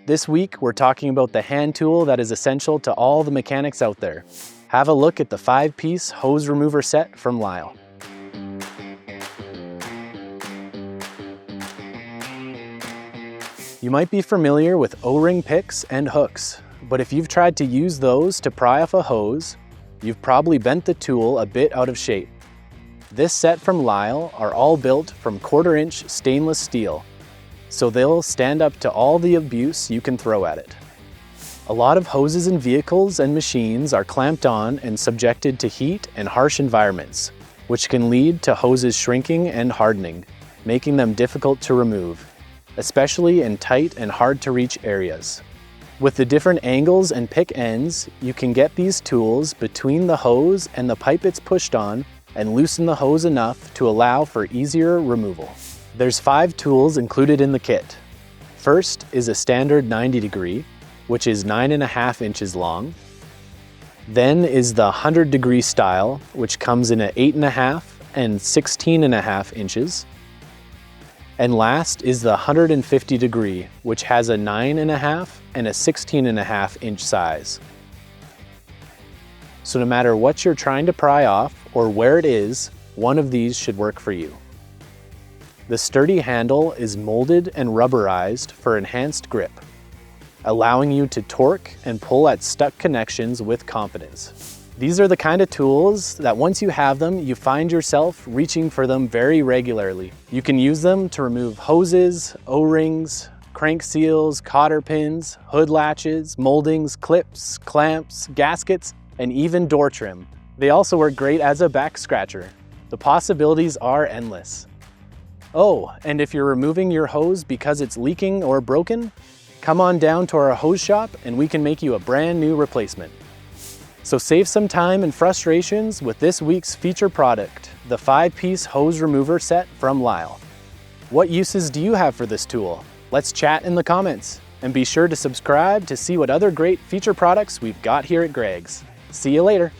This week, we're talking about the hand tool that is essential to all the mechanics out there. Have a look at the 5-piece hose remover set from Lyle. You might be familiar with O-ring picks and hooks, but if you've tried to use those to pry off a hose, you've probably bent the tool a bit out of shape. This set from Lyle are all built from 1/4-inch stainless steel, so they'll stand up to all the abuse you can throw at it. A lot of hoses in vehicles and machines are clamped on and subjected to heat and harsh environments, which can lead to hoses shrinking and hardening, making them difficult to remove, especially in tight and hard to reach areas. With the different angles and pick ends, you can get these tools between the hose and the pipe it's pushed on and loosen the hose enough to allow for easier removal. There's 5 tools included in the kit. First is a standard 90 degree, which is 9.5 inches long. Then is the 100 degree style, which comes in at 8.5 and 16.5 inches. And last is the 150 degree, which has a 9.5 and a 16.5 inch size. So no matter what you're trying to pry off or where it is, one of these should work for you. The sturdy handle is molded and rubberized for enhanced grip, allowing you to torque and pull at stuck connections with confidence. These are the kind of tools that once you have them, you find yourself reaching for them very regularly. You can use them to remove hoses, O-rings, crank seals, cotter pins, hood latches, moldings, clips, clamps, gaskets, and even door trim. They also work great as a back scratcher. The possibilities are endless. Oh, and if you're removing your hose because it's leaking or broken, come on down to our hose shop and we can make you a brand new replacement. So save some time and frustrations with this week's feature product, the 5-piece hose remover set from Lyle. What uses do you have for this tool? Let's chat in the comments, and be sure to subscribe to see what other great feature products we've got here at Gregg's. See you later.